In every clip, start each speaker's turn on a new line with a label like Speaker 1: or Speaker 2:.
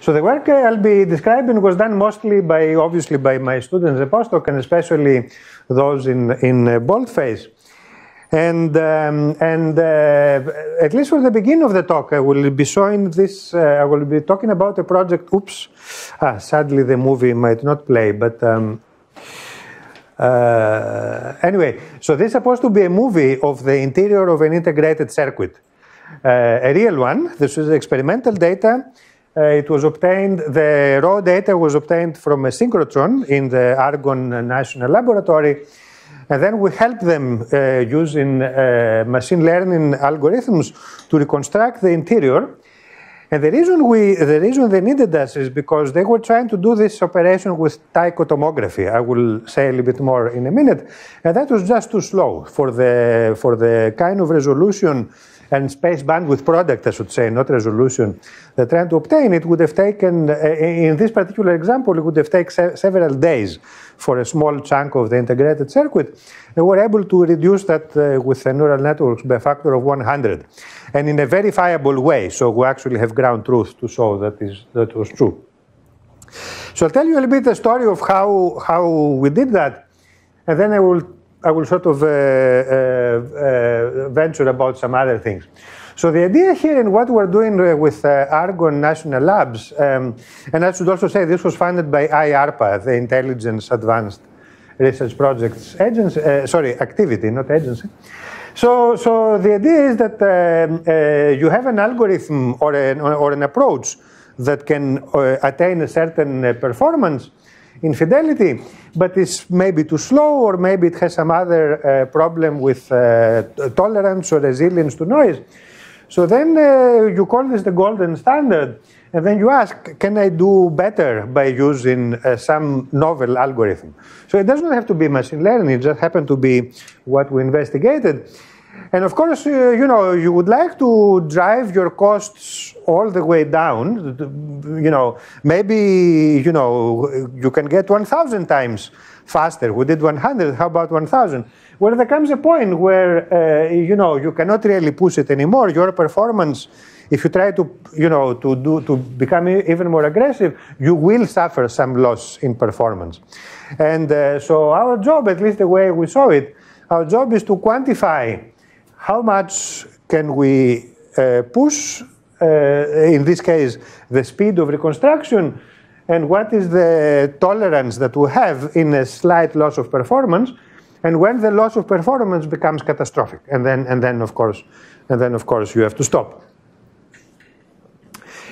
Speaker 1: So the work I'll be describing was done mostly by, obviously, by my students and postdoc, and especially those in boldface. And at least for the beginning of the talk, I will be showing this. I will be talking about a project. Oops, sadly the movie might not play, but anyway. So this is supposed to be a movie of the interior of an integrated circuit, a real one. This is experimental data. It was obtained. The raw data was obtained from a synchrotron in the Argonne National Laboratory. And then we help them using machine learning algorithms to reconstruct the interior. And the reason they needed us is because they were trying to do this operation with Psychotomography. I will say a little bit more in a minute. And that was just too slow for the kind of resolution and space bandwidth product, I should say, not resolution, they're trying to obtain. It would have taken, in this particular example, it would have taken several days for a small chunk of the integrated circuit. And we're able to reduce that with the neural networks by a factor of 100, and in a verifiable way. So we actually have ground truth to show that was true. So I'll tell you a little bit the story of how we did that, and then I will sort of venture about some other things. So the idea here in what we're doing with Argonne National Labs, and I should also say this was funded by IARPA, the Intelligence Advanced Research Projects Agency, activity, not agency. So the idea is that you have an algorithm or an approach that can attain a certain performance in fidelity, but it's maybe too slow, or maybe it has some other problem with tolerance or resilience to noise. So then you call this the golden standard, and then you ask, can I do better by using some novel algorithm? So it doesn't have to be machine learning, it just happened to be what we investigated. And of course, you know, you would like to drive your costs all the way down. You know, maybe, you know, you can get 1,000 times faster. We did 100, how about 1,000? Well, there comes a point where, you know, you cannot really push it anymore. Your performance, if you try to, you know, to become even more aggressive, you will suffer some loss in performance. And so our job, at least the way we saw it, our job is to quantify how much can we push, in this case, the speed of reconstruction, and what is the tolerance that we have in a slight loss of performance, and when the loss of performance becomes catastrophic, and then of course you have to stop.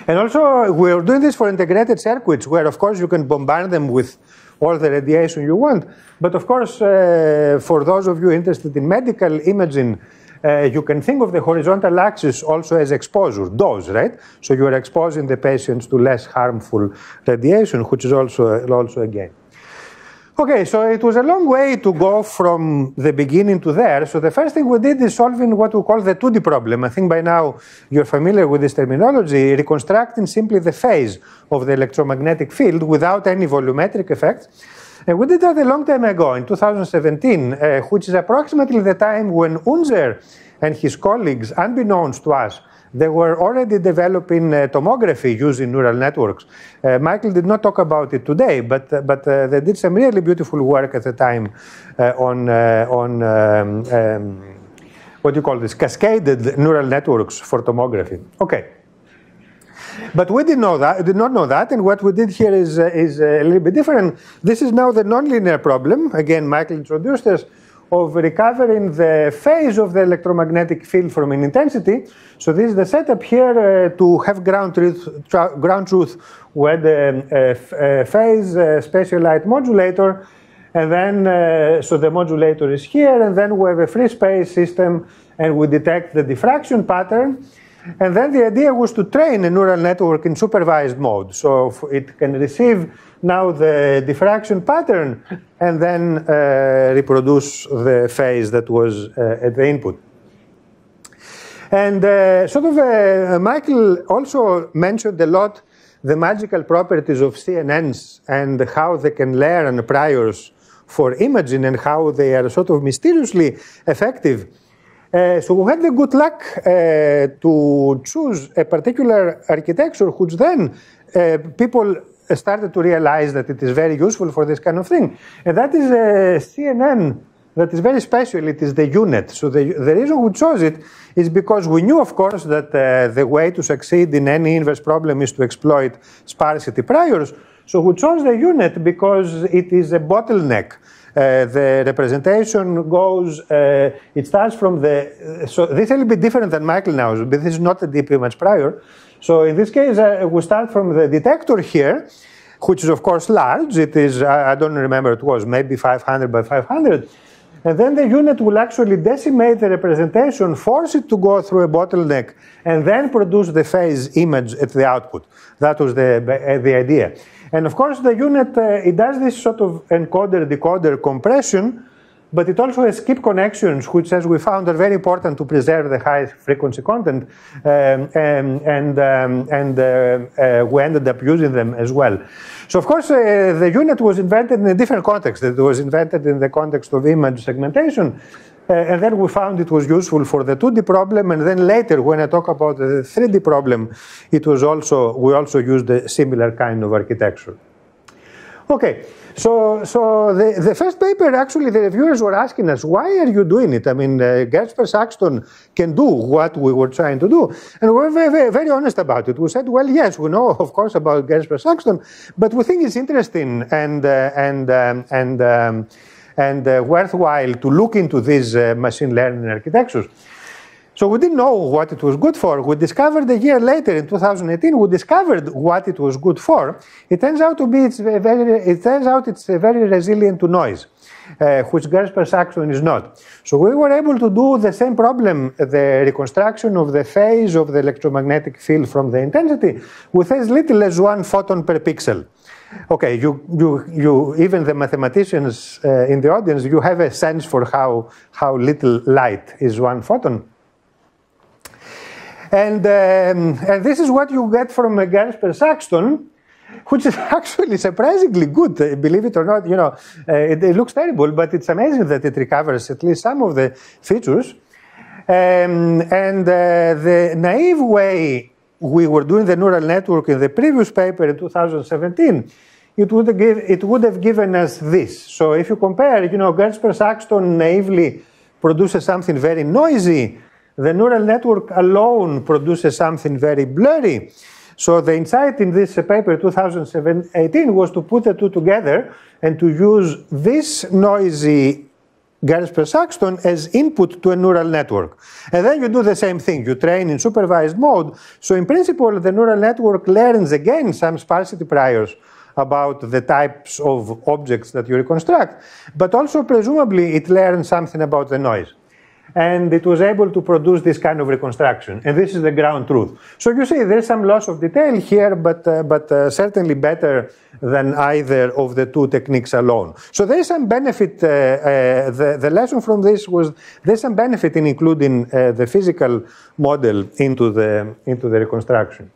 Speaker 1: And also we're doing this for integrated circuits, where of course you can bombard them with all the radiation you want, but of course for those of you interested in medical imaging, you can think of the horizontal axis also as exposure, dose, right? So you are exposing the patients to less harmful radiation, which is also a gain. Okay, so it was a long way to go from the beginning to there. So the first thing we did is solving what we call the 2D problem. I think by now you're familiar with this terminology, reconstructing simply the phase of the electromagnetic field without any volumetric effects. And we did that a long time ago, in 2017, which is approximately the time when Unzer and his colleagues, unbeknownst to us, they were already developing tomography using neural networks. Michael did not talk about it today, but they did some really beautiful work at the time on what do you call this, cascaded neural networks for tomography. Okay. But we did not know that, and what we did here is a little bit different. This is now the nonlinear problem. Again, Michael introduced us, of recovering the phase of the electromagnetic field from an intensity. So this is the setup here to have ground truth with a phase spatial light modulator, and then so the modulator is here, and then we have a free space system, and we detect the diffraction pattern. And then the idea was to train a neural network in supervised mode, so it can receive now the diffraction pattern and then reproduce the phase that was at the input. And Michael also mentioned a lot the magical properties of CNNs and how they can learn priors for imaging and how they are sort of mysteriously effective. So we had the good luck to choose a particular architecture, which then people started to realize that it is very useful for this kind of thing. And that is a CNN that is very special. It is the UNet. So the reason we chose it is because we knew, of course, that the way to succeed in any inverse problem is to exploit sparsity priors. So we chose the UNet because it is a bottleneck. The representation goes, it starts from the, so this is a little bit different than Michael now, but this is not a deep image prior. So in this case, we start from the detector here, which is of course large. It is, I don't remember, it was maybe 500 by 500. And then the UNet will actually decimate the representation, force it to go through a bottleneck, and then produce the phase image at the output. That was the idea. And of course, the UNet, it does this sort of encoder-decoder compression, but it also has skip connections, which, as we found, are very important to preserve the high frequency content, and we ended up using them as well. So, of course, the UNet was invented in a different context. It was invented in the context of image segmentation, and then we found it was useful for the 2D problem, and then later, when I talk about the 3D problem, it was also, we also used a similar kind of architecture. Okay, so the first paper, actually, the reviewers were asking us, why are you doing it? I mean, Gertzper-Saxton can do what we were trying to do. And we were very, very honest about it. We said, well, yes, we know, of course, about Gertzper-Saxton, but we think it's interesting and worthwhile to look into these machine learning architectures. So we didn't know what it was good for. We discovered a year later, in 2018, we discovered what it was good for. It turns out it's very resilient to noise, which Gertzper-Saxton is not. So we were able to do the same problem, the reconstruction of the phase of the electromagnetic field from the intensity, with as little as 1 photon per pixel. Okay, you even the mathematicians in the audience, you have a sense for how little light is 1 photon. And this is what you get from Gertzper-Saxton, which is actually surprisingly good, believe it or not. You know, it looks terrible, but it's amazing that it recovers at least some of the features. The naive way we were doing the neural network in the previous paper in 2017, it would have given us this. So if you compare, you know, Gertzper-Saxton naively produces something very noisy. The neural network alone produces something very blurry. So the insight in this paper, 2018, was to put the two together and to use this noisy Gertzper-Saxton as input to a neural network. And then you do the same thing. You train in supervised mode. So in principle, the neural network learns again some sparsity priors about the types of objects that you reconstruct, but also presumably it learns something about the noise. And it was able to produce this kind of reconstruction. And this is the ground truth. So you see, there's some loss of detail here, but certainly better than either of the two techniques alone. So there's some benefit. The lesson from this was there's some benefit in including the physical model into the reconstruction.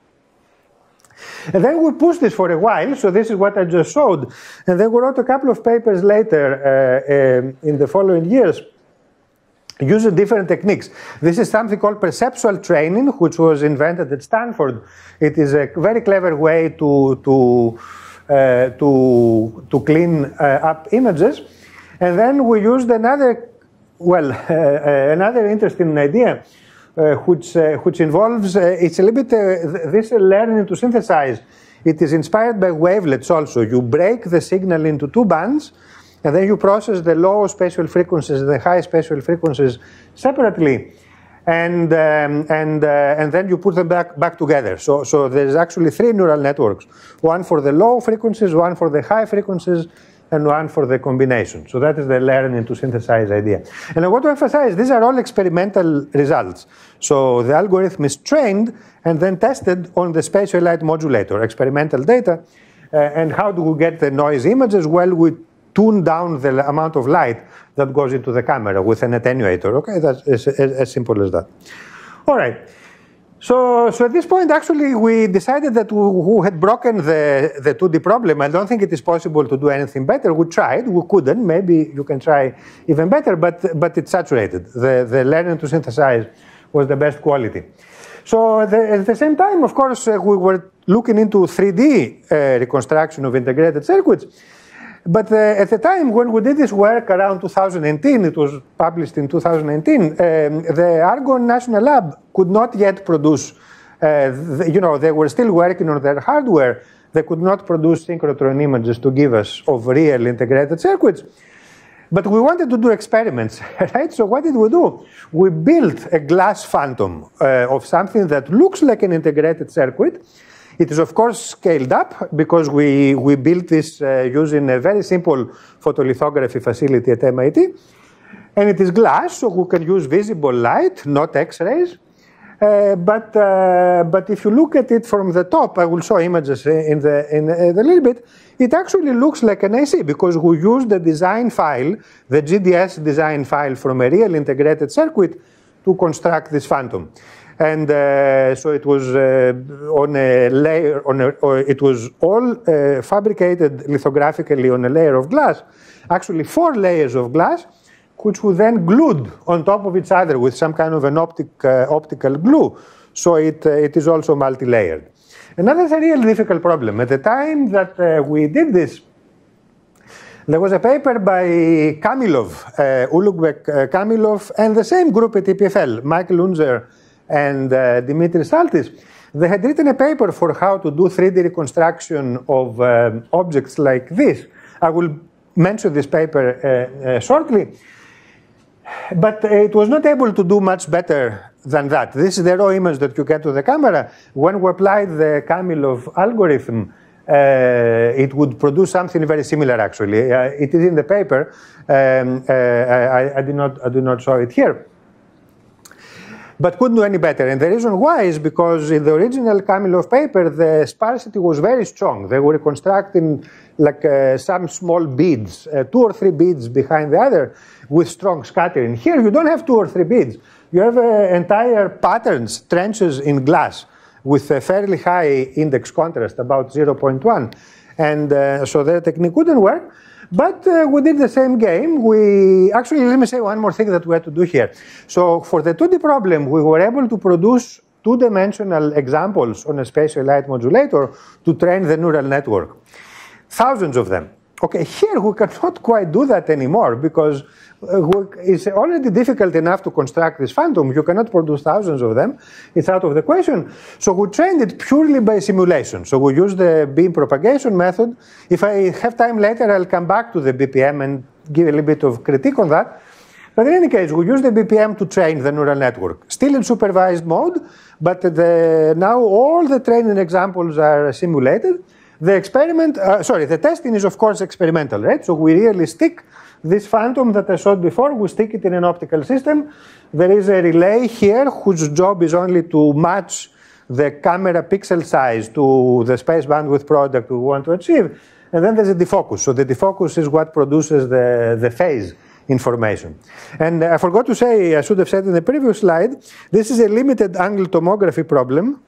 Speaker 1: And then we pushed this for a while. So this is what I just showed. And then we wrote a couple of papers later in the following years, using different techniques. This is something called perceptual training, which was invented at Stanford. It is a very clever way to clean up images. And then we used another, another interesting idea, which involves, it's a little bit, this learning to synthesize. It is inspired by wavelets also. You break the signal into two bands, and then you process the low spatial frequencies and the high spatial frequencies separately, and then you put them back together. So there's actually 3 neural networks: one for the low frequencies, one for the high frequencies, and one for the combination. So that is the learning to synthesize idea. And I want to emphasize, these are all experimental results. So the algorithm is trained and then tested on the spatial light modulator, experimental data. And how do we get the noise images? Well, we tune down the amount of light that goes into the camera with an attenuator. Okay, that's as simple as that. All right. So at this point, actually, we decided that we had broken the 2D problem. I don't think it is possible to do anything better. We tried, we couldn't. Maybe you can try even better, but it's saturated. The learning to synthesize was the best quality. So at the same time, of course, we were looking into 3D reconstruction of integrated circuits. But at the time when we did this work around 2018, it was published in 2018, the Argonne National Lab could not yet produce, they were still working on their hardware. They could not produce synchrotron images to give us of real integrated circuits. But we wanted to do experiments, right? So what did we do? We built a glass phantom of something that looks like an integrated circuit. It is, of course, scaled up because we built this using a very simple photolithography facility at MIT. And it is glass, so we can use visible light, not X-rays. But if you look at it from the top, I will show images in a little bit, it actually looks like an AC because we used the design file, the GDS design file from a real integrated circuit to construct this phantom. And so it was on a layer, it was all fabricated lithographically on a layer of glass, actually 4 layers of glass, which were then glued on top of each other with some kind of an optical glue. So it is also multi-layered. And that is a real difficult problem. At the time that we did this, there was a paper by Kamilov, Ulugh Kamilov, and the same group at EPFL, Michael Unzer and Dimitris Saltis. They had written a paper for how to do 3D reconstruction of objects like this. I will mention this paper shortly. But it was not able to do much better than that. This is the raw image that you get to the camera. When we applied the Kamilov algorithm, it would produce something very similar, actually. It is in the paper. I do not show it here. But couldn't do any better. And the reason why is because in the original Kamilov paper, the sparsity was very strong. They were reconstructing like some small beads, 2 or 3 beads behind the other with strong scattering. Here, you don't have 2 or 3 beads. You have entire patterns, trenches in glass with a fairly high index contrast, about 0.1. And so the technique wouldn't work. But we did the same game. Actually, let me say one more thing that we had to do here. So for the 2D problem, we were able to produce 2-dimensional examples on a spatial light modulator to train the neural network. Thousands of them. Okay, here we cannot quite do that anymore because it's already difficult enough to construct this phantom. You cannot produce thousands of them. It's out of the question. So we trained it purely by simulation. So we used the beam propagation method. If I have time later, I'll come back to the BPM and give a little bit of critique on that. But in any case, we use the BPM to train the neural network. Still in supervised mode, but now all the training examples are simulated. The experiment, the testing is of course experimental, right? So we really stick this phantom that I showed before, we stick it in an optical system. There is a relay here whose job is only to match the camera pixel size to the space bandwidth product we want to achieve. And then there's a defocus. So the defocus is what produces the phase information. And I forgot to say, I should have said in the previous slide, this is a limited angle tomography problem.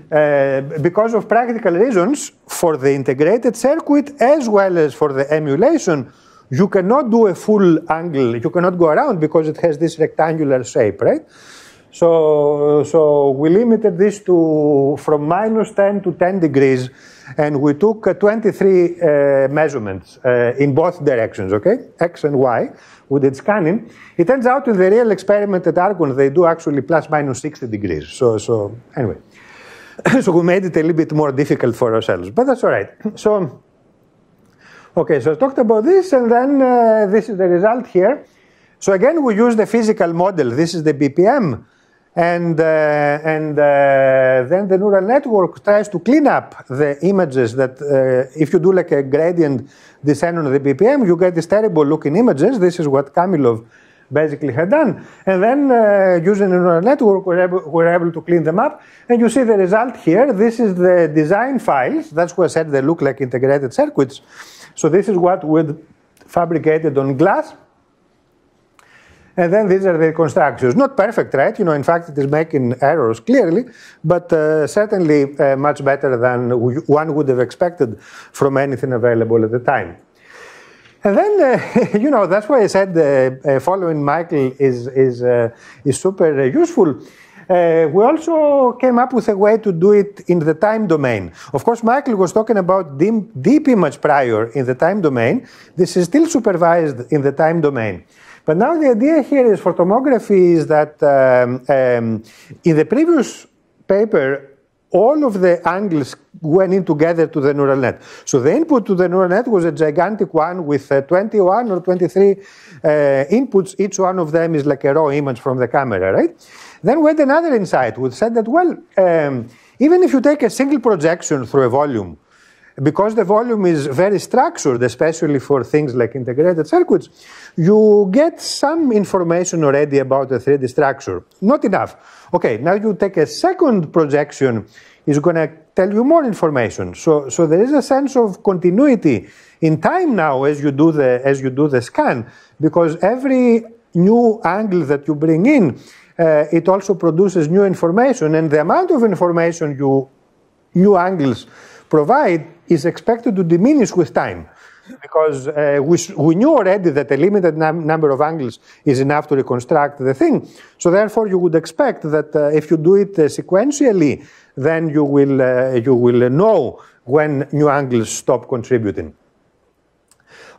Speaker 1: Because of practical reasons, for the integrated circuit as well as for the emulation, you cannot do a full angle. You cannot go around because it has this rectangular shape, right? So we limited this to from -10 to 10 degrees, and we took 23 measurements in both directions, okay? X and Y. We did scanning. It turns out in the real experiment at Argonne, they do actually ±60 degrees. So anyway. So we made it a little bit more difficult for ourselves, but that's all right. So, okay, so I talked about this, and then this is the result here. So again, we use the physical model. This is the BPM, and then the neural network tries to clean up the images that if you do like a gradient descent on the BPM, you get these terrible looking images. This is what Kamilov basically had done. And then using a neural network, we're able to clean them up. And you see the result here. This is the design files. That's why I said they look like integrated circuits. So this is what we'd fabricated on glass. And then these are the constructions. Not perfect, right? You know, in fact, it is making errors clearly, but certainly much better than one would have expected from anything available at the time. And then, you know, that's why I said following Michael is super useful. We also came up with a way to do it in the time domain. Of course, Michael was talking about deep image prior in the time domain. This is still supervised in the time domain. But now the idea here is for tomography is that in the previous paper, all of the angles went in together to the neural net. So the input to the neural net was a gigantic one with 21 or 23 inputs. Each one of them is like a raw image from the camera, right? Then went another insight which said that, well, even if you take a single projection through a volume, because the volume is very structured, especially for things like integrated circuits, you get some information already about the 3D structure. Not enough. Okay, now you take a second projection, is going to tell you more information. So there is a sense of continuity in time now as you do the scan, because every new angle that you bring in, it also produces new information, and the amount of information new angles provide is expected to diminish with time, because we knew already that a limited number of angles is enough to reconstruct the thing. So therefore, you would expect that if you do it sequentially, then you will know when new angles stop contributing.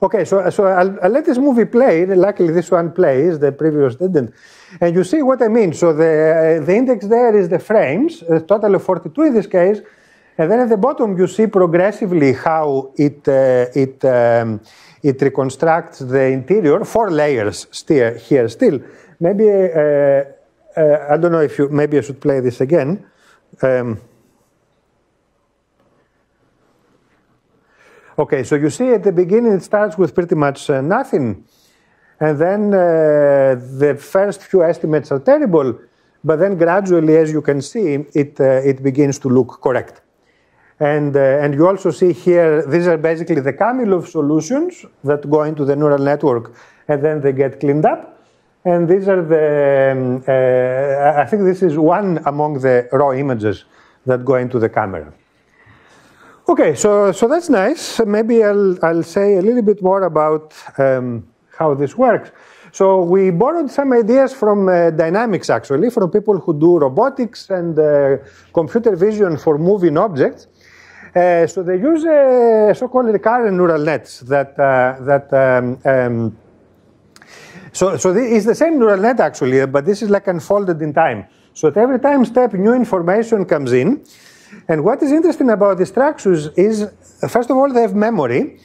Speaker 1: Okay, so I'll let this movie play. Luckily, this one plays. The previous didn't. And you see what I mean. So the index there is the frames, a total of 42 in this case. And then at the bottom, you see progressively how it reconstructs the interior. 4 layers here still. Maybe, I don't know if maybe I should play this again. Okay, so you see at the beginning it starts with pretty much nothing. And then the first few estimates are terrible, but then gradually, as you can see, it begins to look correct. And you also see here, these are basically the Kamilov solutions that go into the neural network, and then they get cleaned up. And these are the, I think this is one among the raw images that go into the camera. Okay, so that's nice. Maybe I'll say a little bit more about how this works. So we borrowed some ideas from dynamics, actually, from people who do robotics and computer vision for moving objects. So they use so-called recurrent neural nets so it's the same neural net, actually, but this is like unfolded in time. So at every time step, new information comes in. And what is interesting about the structures is, first of all, they have memory,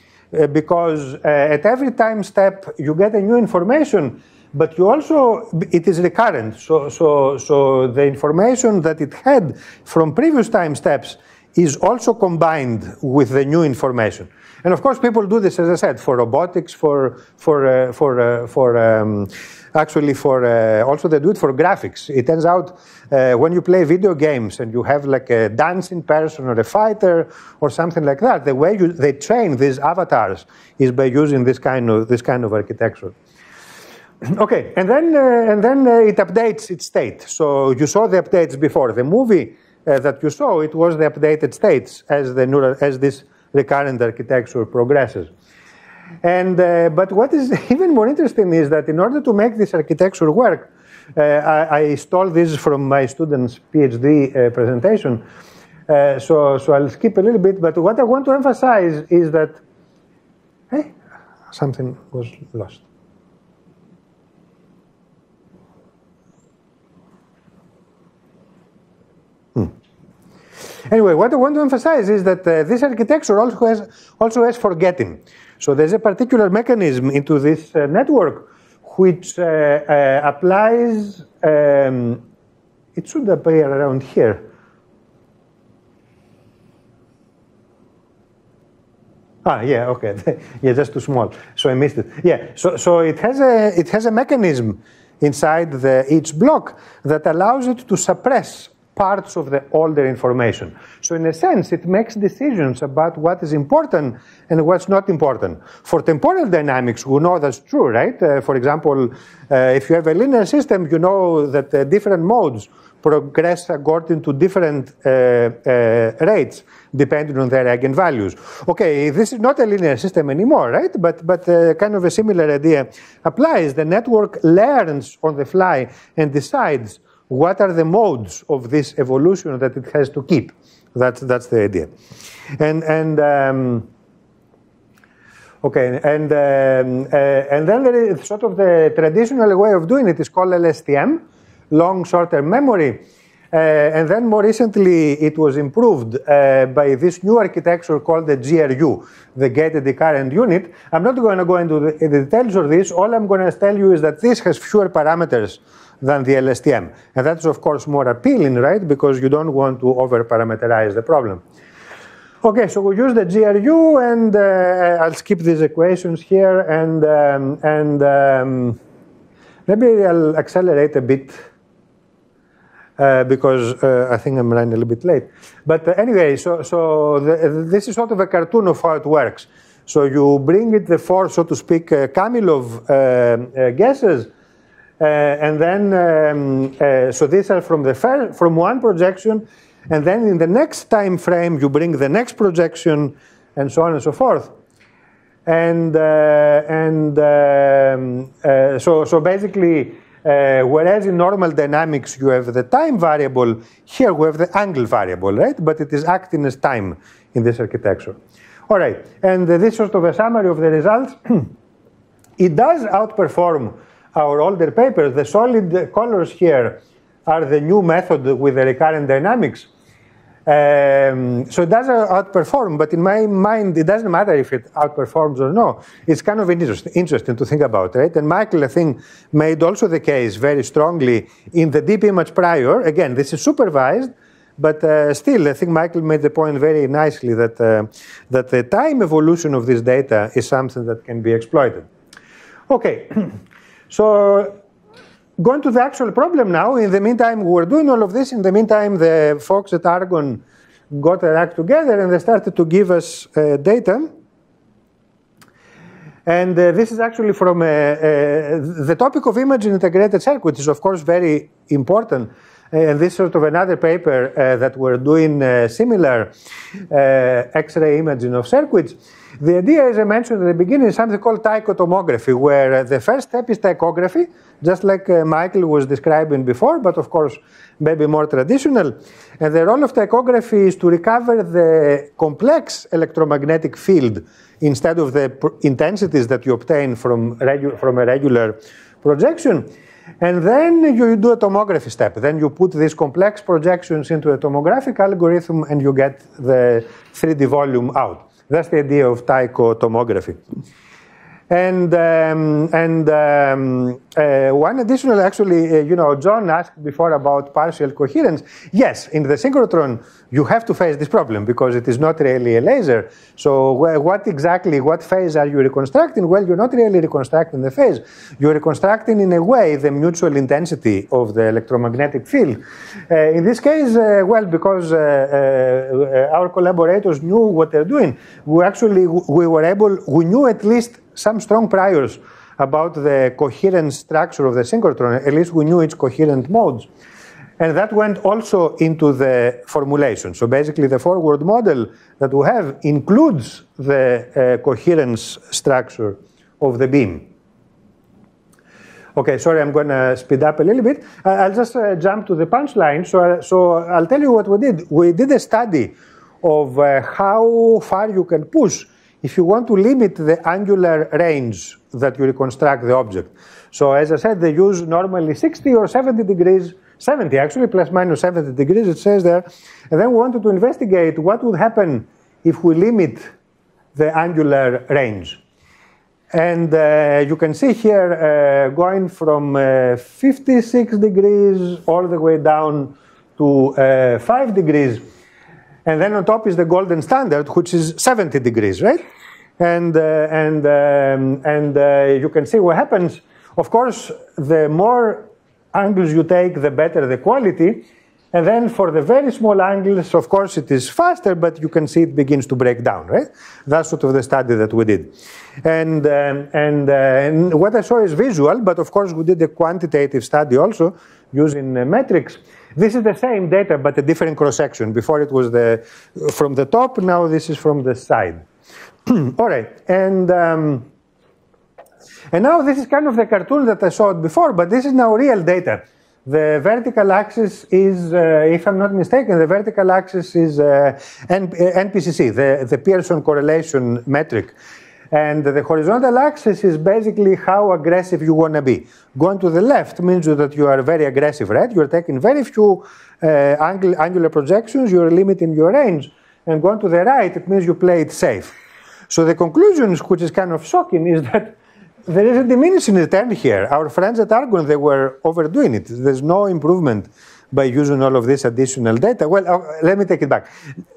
Speaker 1: because at every time step you get a new information, but you also, it is recurrent. So the information that it had from previous time steps is also combined with the new information. And of course, people do this, as I said, for robotics, also they do it for graphics. It turns out when you play video games and you have like a dancing person or a fighter or something like that, the way they train these avatars is by using this kind of architecture. Okay, and then it updates its state. So you saw the updates before. The movie that you saw, it was the updated states as this recurrent architecture progresses. And but what is even more interesting is that in order to make this architecture work, I stole this from my student's PhD presentation. So I'll skip a little bit. But what I want to emphasize is that, hey, something was lost. Anyway, what I want to emphasize is that this architecture also has forgetting. So there's a particular mechanism into this network which applies, it should appear around here. Ah, yeah, okay, yeah, just too small, so I missed it. Yeah, so it has a mechanism inside each block that allows it to suppress parts of the older information. So in a sense, it makes decisions about what is important and what's not important. For temporal dynamics, we know that's true, right? For example, if you have a linear system, you know that different modes progress according to different rates depending on their eigenvalues. Okay, this is not a linear system anymore, right? But kind of a similar idea applies. The network learns on the fly and decides what are the modes of this evolution that it has to keep. That's the idea. Okay, and then there is sort of the traditional way of doing it is called LSTM, long short-term memory. And then more recently it was improved by this new architecture called the GRU, the gated recurrent unit. I'm not going to go into the details of this. All I'm going to tell you is that this has fewer parameters than the LSTM. And that's of course more appealing, right? Because you don't want to over-parameterize the problem. Okay, so we use the GRU, and I'll skip these equations here, and maybe I'll accelerate a bit because I think I'm running a little bit late. But anyway, this is sort of a cartoon of how it works. So you bring it the four, so to speak, Kamilov guesses, and then so these are from one projection. And then in the next time frame, you bring the next projection, and so on and so forth. And so basically, whereas in normal dynamics you have the time variable, here we have the angle variable, right? But it is acting as time in this architecture. All right, and this sort of a summary of the results. It does outperform our older papers. The solid colors here are the new method with the recurrent dynamics. So it does outperform, but in my mind, it doesn't matter if it outperforms or no. It's kind of interesting to think about, right? And Michael, I think, made also the case very strongly in the deep image prior. Again, this is supervised, but still, I think Michael made the point very nicely that, that the time evolution of this data is something that can be exploited. Okay, so going to the actual problem now. In the meantime, we were doing all of this. In the meantime, the folks at Argonne got their act together and they started to give us data. And this is actually from the topic of image in integrated circuits is, of course, very important. And this is sort of another paper that we're doing similar X-ray imaging of circuits. The idea, as I mentioned at the beginning, is something called Psychotomography, where the first step is tachography, just like Michael was describing before, but of course maybe more traditional. And the role of tachography is to recover the complex electromagnetic field instead of the intensities that you obtain from a regular projection. And then you do a tomography step. Then you put these complex projections into a tomographic algorithm and you get the 3D volume out. That's the idea of psychotomography. And one additional, actually, John asked before about partial coherence. Yes, in the synchrotron, you have to face this problem because it is not really a laser. So what phase are you reconstructing? Well, you're not really reconstructing the phase. You're reconstructing, in a way, the mutual intensity of the electromagnetic field. In this case, well, because our collaborators knew what they're doing, we knew at least some strong priors about the coherent structure of the synchrotron. At least we knew its coherent modes. And that went also into the formulation. So basically the forward model that we have includes the coherence structure of the beam. Okay, sorry, I'm going to speed up a little bit. I'll just jump to the punchline. So I'll tell you what we did. We did a study of how far you can push if you want to limit the angular range that you reconstruct the object. So as I said, they use normally 60 or 70 degrees, 70 actually, plus minus 70 degrees, it says there. And then we wanted to investigate what would happen if we limit the angular range. And you can see here going from 56 degrees all the way down to 5 degrees. And then on top is the golden standard, which is 70 degrees, right? And you can see what happens. Of course, the more angles you take, the better the quality. And then for the very small angles, of course, it is faster, but you can see it begins to break down, right? That's sort of the study that we did. And what I saw is visual, but of course we did a quantitative study also using metrics. This is the same data, but a different cross-section. Before it was from the top, now this is from the side. All right, and now this is kind of the cartoon that I showed before, but this is now real data. The vertical axis is, if I'm not mistaken, the vertical axis is NPCC, the Pearson correlation metric. And the horizontal axis is basically how aggressive you want to be. Going to the left means that you are very aggressive, right? You're taking very few angular projections, you're limiting your range. And going to the right, it means you play it safe. So the conclusions, which is kind of shocking, is that there is a diminishing return here. Our friends at Argonne, they were overdoing it. There's no improvement by using all of this additional data. Well, let me take it back.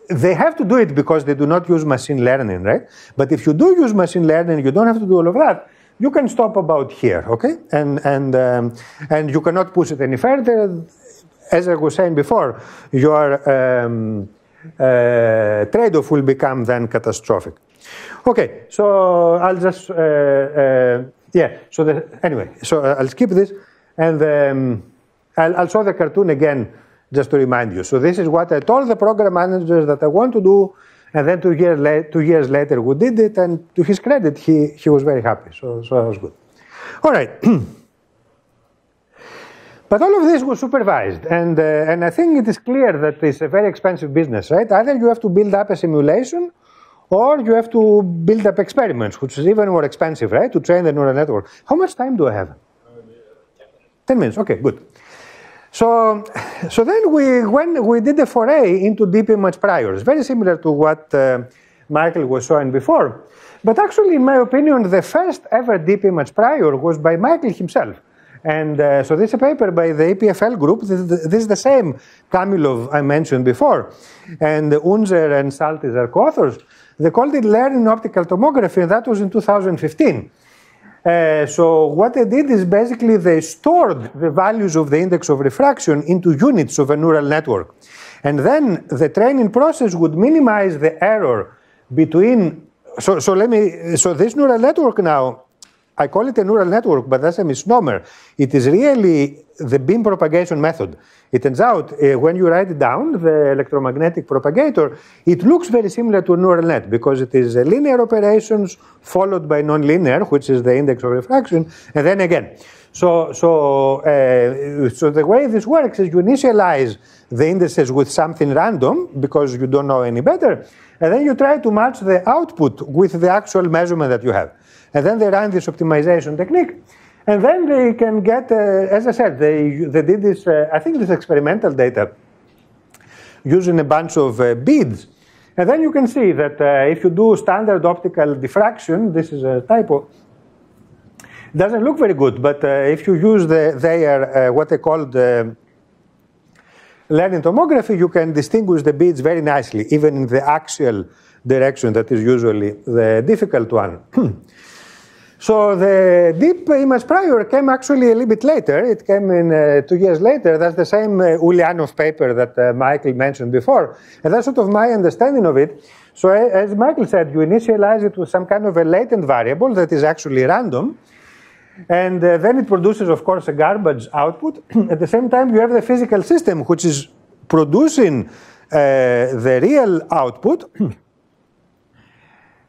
Speaker 1: They have to do it because they do not use machine learning, right? But if you do use machine learning, you don't have to do all of that. You can stop about here, okay? And you cannot push it any further. As I was saying before, your trade-off will become then catastrophic. Okay, so I'll just, anyway, so I'll skip this, and I'll show the cartoon again just to remind you. So this is what I told the program managers that I want to do, and then 2 years later we did it, and to his credit, he was very happy, so that was good. All right. But all of this was supervised, and I think it is clear that it's a very expensive business, right? Either you have to build up a simulation, or you have to build up experiments, which is even more expensive, right, to train the neural network. How much time do I have? 10 minutes, okay, good. So then when we did a foray into deep image priors, very similar to what Michael was showing before. But actually, in my opinion, the first ever deep image prior was by Michael himself. And so this is a paper by the EPFL group. This is the same Kamilov I mentioned before. And Unzer and Saltis are co-authors. They called it Learning Optical Tomography, and that was in 2015. So what they did is basically they stored the values of the index of refraction into units of a neural network. And then the training process would minimize the error between, so this neural network now, I call it a neural network, but that's a misnomer. It is really the beam propagation method. It turns out, when you write it down, the electromagnetic propagator, it looks very similar to a neural net because it is linear operations followed by nonlinear, which is the index of refraction, and then again. So the way this works is you initialize the indices with something random because you don't know any better, and then you try to match the output with the actual measurement that you have. And then they run this optimization technique. And then they can get, as I said, they did this, I think this experimental data using a bunch of beads. And then you can see that if you do standard optical diffraction, this is a typo, it doesn't look very good. But if you use what they call the learning tomography, you can distinguish the beads very nicely, even in the axial direction that is usually the difficult one. So the deep image prior came actually a little bit later. It came in 2 years later. That's the same Ulyanov paper that Michael mentioned before. And that's sort of my understanding of it. So as Michael said, you initialize it with some kind of a latent variable that is actually random. And then it produces, of course, a garbage output. At the same time, you have the physical system, which is producing the real output.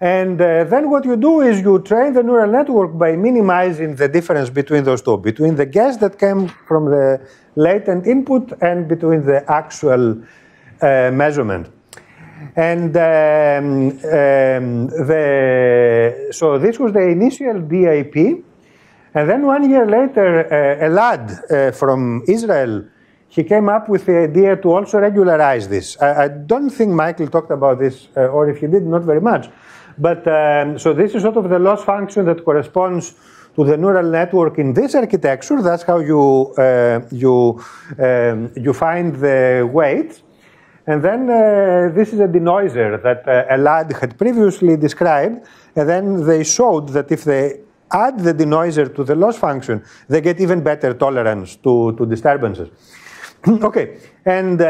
Speaker 1: And then what you do is you train the neural network by minimizing the difference between those two, between the guess that came from the latent input and between the actual measurement. And so this was the initial DIP. And then 1 year later, a lad from Israel, he came up with the idea to also regularize this. I don't think Michael talked about this, or if he did, not very much. But so this is sort of the loss function that corresponds to the neural network in this architecture. That's how you find the weights. And then this is a denoiser that a lad had previously described. And then they showed that if they add the denoiser to the loss function, they get even better tolerance to disturbances. Okay, and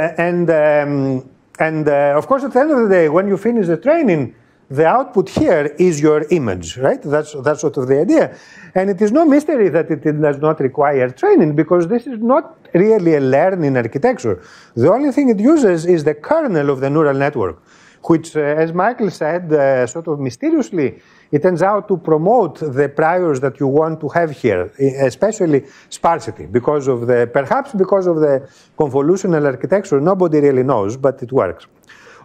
Speaker 1: of course, at the end of the day, when you finish the training, the output here is your image, right? That's sort of the idea. And it is no mystery that it does not require training, because this is not really a learning architecture. The only thing it uses is the kernel of the neural network, which, as Michael said, sort of mysteriously, it turns out to promote the priors that you want to have here, especially sparsity, perhaps because of the convolutional architecture. Nobody really knows, but it works.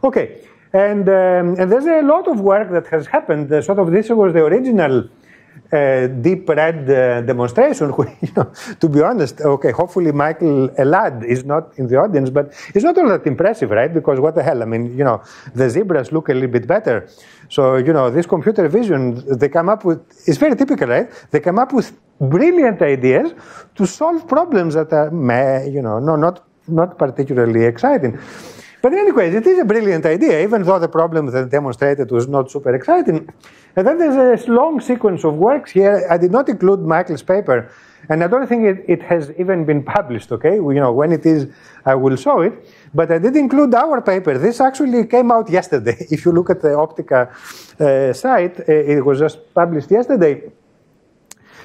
Speaker 1: Okay, and there's a lot of work that has happened. This was the original deep red demonstration. To be honest, okay, hopefully Michael Elad is not in the audience, but it's not all that impressive, right? Because what the hell, I mean, the zebras look a little bit better. So, this computer vision, they come up with, it's very typical, right? They come up with brilliant ideas to solve problems that are, not particularly exciting. But anyways, it is a brilliant idea, even though the problem that demonstrated was not super exciting. And then there's a long sequence of works here. I did not include Michael's paper, and I don't think it has even been published, okay? When it is, I will show it. But I did include our paper. This actually came out yesterday. If you look at the Optica site, it was just published yesterday.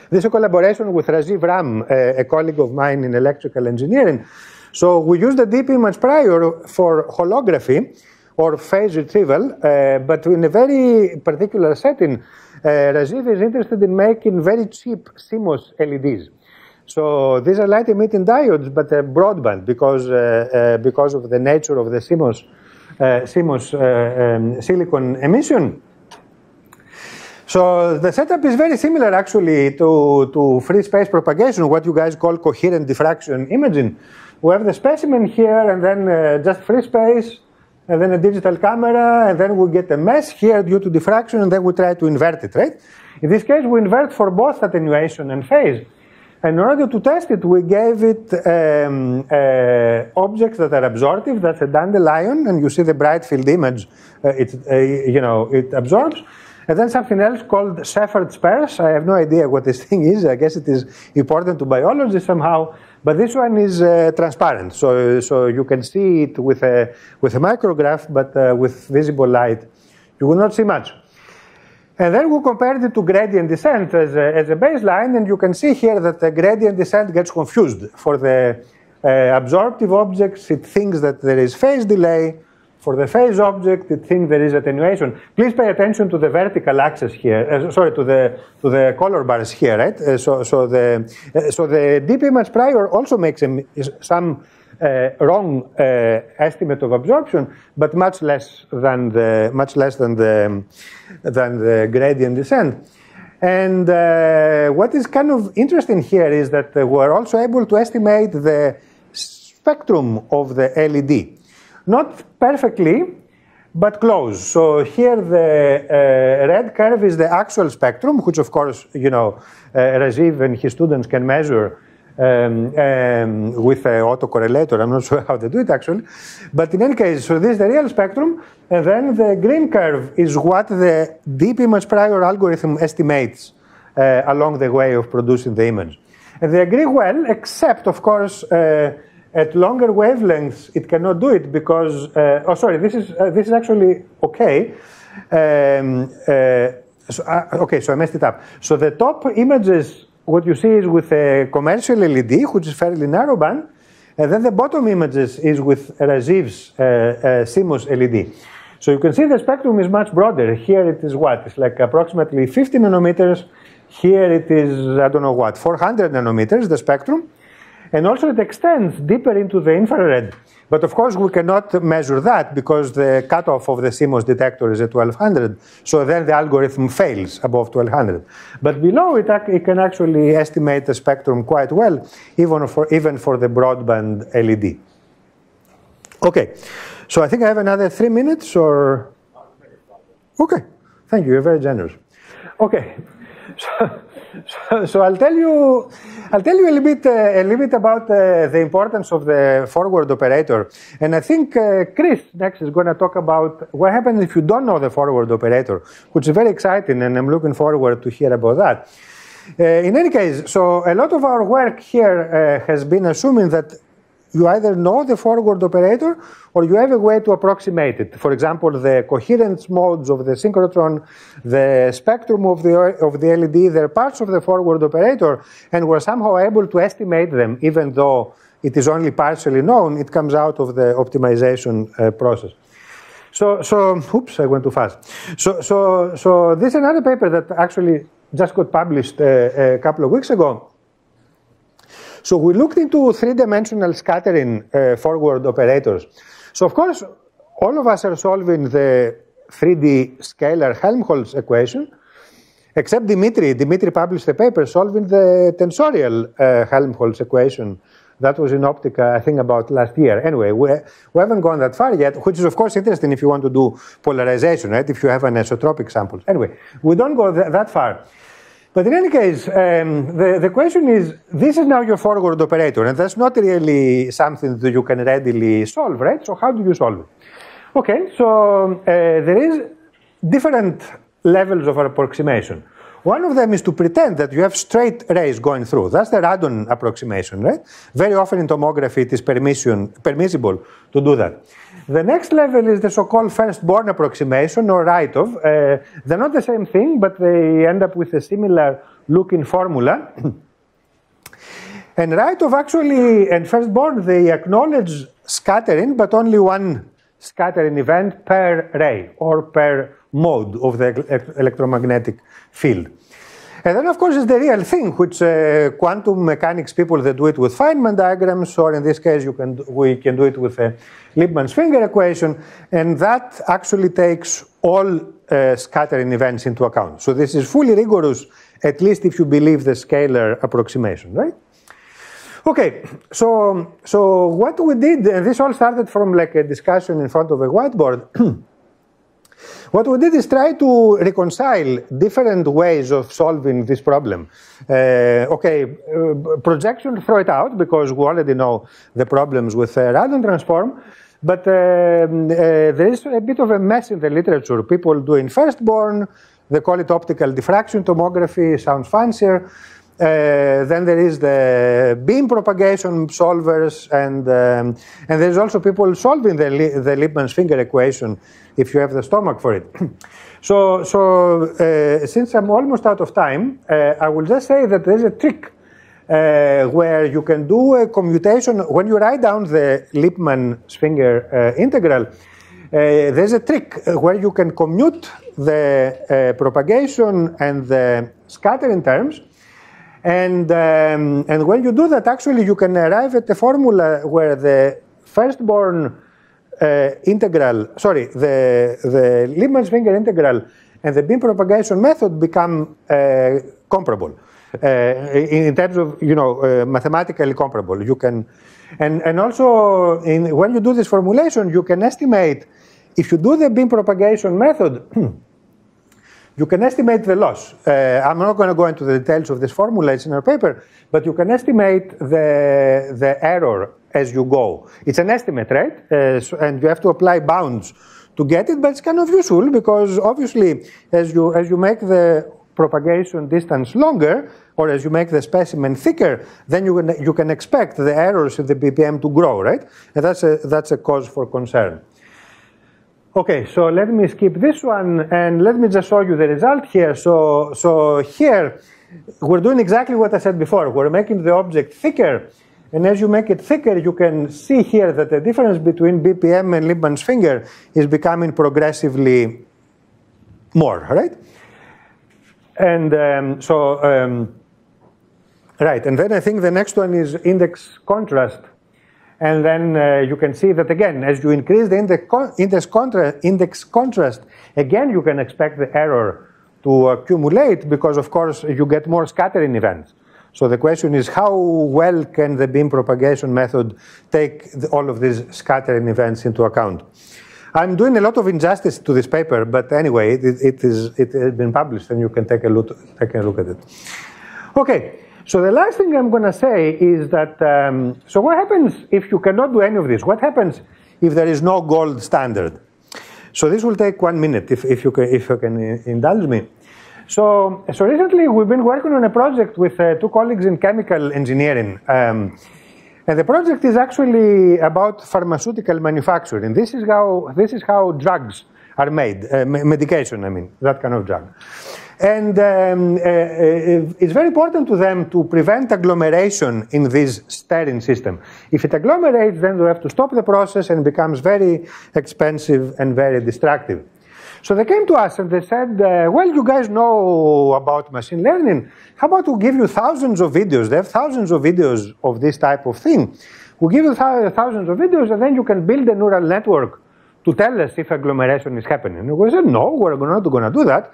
Speaker 1: This is a collaboration with Rajiv Ram, a colleague of mine in electrical engineering. So we use the deep image prior for holography or phase retrieval, but in a very particular setting. Rajiv is interested in making very cheap CMOS LEDs. So these are light emitting diodes, but broadband because of the nature of the CMOS silicon emission. So the setup is very similar actually to free space propagation, what you guys call coherent diffraction imaging. We have the specimen here, and then just free space, and then a digital camera, and then we get a mess here due to diffraction, and then we try to invert it, right? In this case, we invert for both attenuation and phase. And in order to test it, we gave it objects that are absorptive. That's a dandelion, and you see the bright field image. It absorbs. And then something else called Shepherd's purse. I have no idea what this thing is. I guess it is important to biology somehow. But this one is transparent, so you can see it with a micrograph, but with visible light, you will not see much. And then we compared it to gradient descent as a baseline, and you can see here that the gradient descent gets confused. For the absorptive objects, it thinks that there is phase delay. For the phase object, it thinks there is attenuation. Please pay attention to the vertical axis here. To the color bars here, right? So the deep image prior also makes some wrong estimate of absorption, but much less than the gradient descent. And what is kind of interesting here is that we're also able to estimate the spectrum of the LED. Not perfectly, but close. So here the red curve is the actual spectrum, which of course, Rajiv and his students can measure with an autocorrelator. I'm not sure how they do it actually. But in any case, so this is the real spectrum. And then the green curve is what the deep image prior algorithm estimates along the way of producing the image. And they agree well, except of course, at longer wavelengths, it cannot do it because, this is actually okay. So I messed it up. So the top images, what you see is with a commercial LED, which is fairly narrow band, and then the bottom images is with Rajiv's CMOS LED. So you can see the spectrum is much broader. Here it is what? It's like approximately 50 nanometers. Here it is, I don't know what, 400 nanometers, the spectrum. And also it extends deeper into the infrared. But of course we cannot measure that because the cutoff of the CMOS detector is at 1200. So then the algorithm fails above 1200. But below it can actually estimate the spectrum quite well, even for the broadband LED. Okay, so I think I have another 3 minutes or... Okay, thank you, you're very generous. Okay. So I'll tell you a little bit about the importance of the forward operator, and I think Chris next is going to talk about what happens if you don't know the forward operator, which is very exciting, and I'm looking forward to hear about that. In any case, so a lot of our work here has been assuming that you either know the forward operator or you have a way to approximate it. For example, the coherence modes of the synchrotron, the spectrum of the LED, they're parts of the forward operator, and we're somehow able to estimate them, even though it is only partially known. It comes out of the optimization process. So, oops, I went too fast. So this is another paper that actually just got published a couple of weeks ago. So we looked into three-dimensional scattering forward operators. So of course, all of us are solving the 3D scalar Helmholtz equation, except Dimitri. Dimitri published a paper solving the tensorial Helmholtz equation. That was in Optica, I think, about last year. Anyway, we haven't gone that far yet, which is, of course, interesting if you want to do polarization, right? If you have an isotropic sample. Anyway, we don't go that far. But in any case, the question is, this is now your forward operator, and that's not really something that you can readily solve, right? So how do you solve it? Okay, so there is different levels of approximation. One of them is to pretend that you have straight rays going through. That's the radon approximation, right? Very often in tomography it is permissible to do that. The next level is the so-called firstborn approximation, or Raytov. They're not the same thing, but they end up with a similar looking formula. And Raytov actually, and firstborn, they acknowledge scattering, but only one scattering event per ray, or per mode of the electromagnetic field. And then, of course, is the real thing, which quantum mechanics people, they do it with Feynman diagrams, or in this case, we can do it with a Liebman's finger equation, and that actually takes all scattering events into account. So this is fully rigorous, at least if you believe the scalar approximation, right? Okay, so what we did, and this all started from like a discussion in front of a whiteboard. What we did is try to reconcile different ways of solving this problem. Projection, throw it out, because we already know the problems with radon transform. But there is a bit of a mess in the literature. People doing firstborn, they call it optical diffraction tomography, sounds fancier. Then there is the beam propagation solvers, and there's also people solving the Liebman's finger equation if you have the stomach for it. So since I'm almost out of time, I will just say that there's a trick where you can do a commutation. When you write down the Liebman's finger integral, there's a trick where you can commute the propagation and the scattering terms. And when you do that, actually, you can arrive at a formula where the firstborn integral, the Liebman's finger integral and the beam propagation method become comparable in terms of, mathematically comparable. You can, and also when you do this formulation, you can estimate, if you do the beam propagation method, you can estimate the loss. I'm not going to go into the details of this formula, it's in our paper, but you can estimate the error as you go. It's an estimate, right? And you have to apply bounds to get it, but it's kind of useful because obviously as you make the propagation distance longer, or as you make the specimen thicker, then you can expect the errors in the BPM to grow, right? And that's a cause for concern. Okay, so let me skip this one and let me just show you the result here. So here we're doing exactly what I said before. We're making the object thicker, and as you make it thicker, you can see here that the difference between BPM and Liebman's finger is becoming progressively more, right? And right, and then I think the next one is index contrast. And then you can see that again, as you increase the index contrast, again you can expect the error to accumulate because, of course, you get more scattering events. So the question is, how well can the beam propagation method take all of these scattering events into account? I'm doing a lot of injustice to this paper, but anyway, it has been published, and you can take a look at it. Okay. So the last thing I'm going to say is that, so what happens if you cannot do any of this? What happens if there is no gold standard? So this will take 1 minute, if you can indulge me. So recently we've been working on a project with 2 colleagues in chemical engineering. And the project is actually about pharmaceutical manufacturing. This is how drugs are made, medication, I mean, that kind of drug. And it's very important to them to prevent agglomeration in this sterile system. If it agglomerates, then they have to stop the process and it becomes very expensive and very destructive. So they came to us and they said, well, you guys know about machine learning. How about we give you thousands of videos? They have thousands of videos of this type of thing. We'll give you thousands of videos and then you can build a neural network to tell us if agglomeration is happening. And we said, no, we're not going to do that.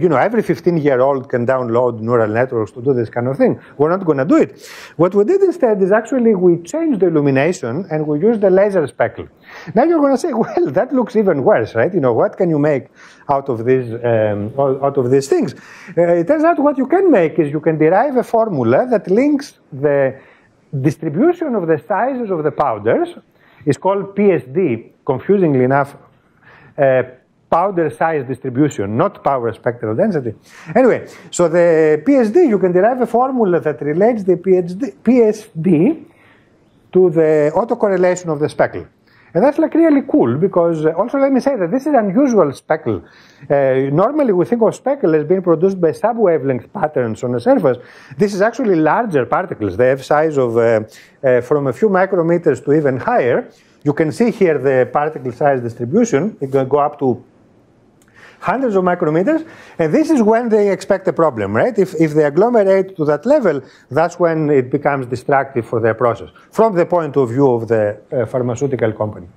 Speaker 1: You know, every 15-year-old can download neural networks to do this kind of thing. We're not going to do it. What we did instead is actually we changed the illumination and we used the laser speckle. Now you're going to say, well, that looks even worse, right? You know, what can you make out of these things? It turns out what you can make is you can derive a formula that links the distribution of the sizes of the powders. It's called PSD, confusingly enough, powder size distribution, not power spectral density. Anyway, so the PSD, you can derive a formula that relates the PSD to the autocorrelation of the speckle. And that's like really cool because also let me say that this is unusual speckle. Normally we think of speckle as being produced by sub-wavelength patterns on a surface. This is actually larger particles. They have size of from a few micrometers to even higher. You can see here the particle size distribution. It can go up to hundreds of micrometers, and this is when they expect a problem, right? If they agglomerate to that level, that's when it becomes destructive for their process, from the point of view of the pharmaceutical company.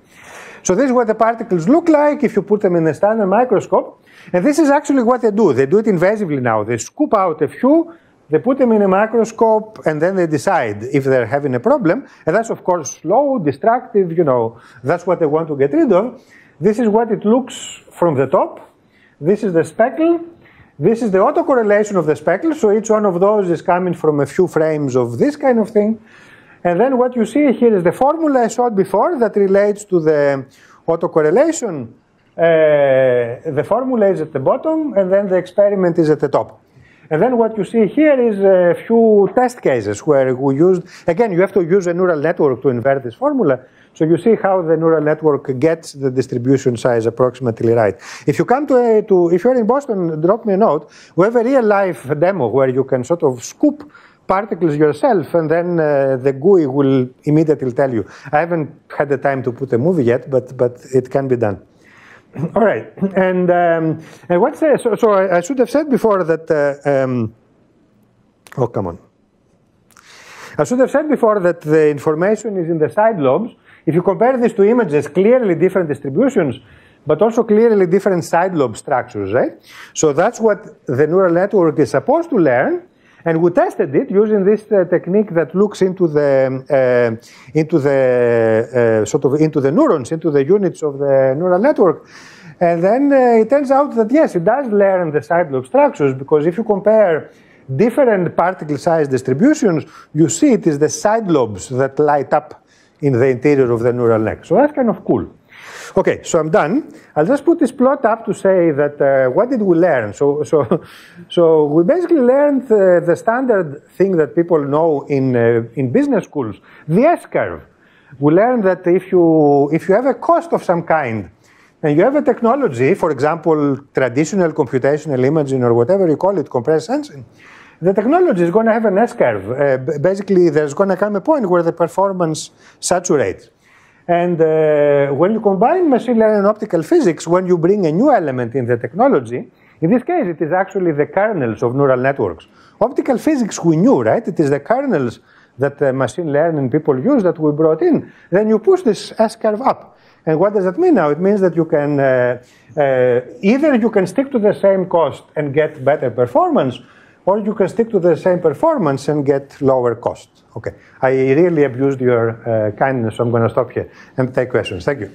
Speaker 1: So this is what the particles look like if you put them in a standard microscope, and this is actually what they do. They do it invasively now. They scoop out a few, they put them in a microscope, and then they decide if they're having a problem, and that's of course slow, destructive, you know, that's what they want to get rid of. This is what it looks from the top. This is the speckle. This is the autocorrelation of the speckle. So each one of those is coming from a few frames of this kind of thing. And then what you see here is the formula I showed before that relates to the autocorrelation. The formula is at the bottom and then the experiment is at the top. And then what you see here is a few test cases where we used, again, you have to use a neural network to invert this formula. So you see how the neural network gets the distribution size approximately right. If you come if you're in Boston, drop me a note. We have a real life demo where you can sort of scoop particles yourself and then the GUI will immediately tell you. I haven't had the time to put a movie yet, but it can be done. All right, and what's so I should have said before that. Oh, come on! I should have said before that the information is in the side lobes. If you compare this to images, clearly different distributions, but also clearly different side lobe structures, right? So that's what the neural network is supposed to learn. And we tested it using this technique that looks into the neurons, into the units of the neural network. And then it turns out that yes, it does learn the side lobe structures, because if you compare different particle size distributions, you see it is the side lobes that light up in the interior of the neural net. So that's kind of cool. Okay, so I'm done. I'll just put this plot up to say that what did we learn? So we basically learned the standard thing that people know in business schools, the S-curve. We learned that if you have a cost of some kind and you have a technology, for example, traditional computational imaging or whatever you call it, compressed sensing, the technology is going to have an S-curve. Basically, there's going to come a point where the performance saturates. And when you combine machine learning and optical physics, when you bring a new element in the technology, in this case, it is actually the kernels of neural networks. Optical physics we knew, right? It is the kernels that machine learning people use that we brought in. Then you push this S-curve up. And what does that mean now? It means that you can, either you can stick to the same cost and get better performance, or you can stick to the same performance and get lower cost. Okay, I really abused your kindness, so I'm going to stop here and take questions. Thank you.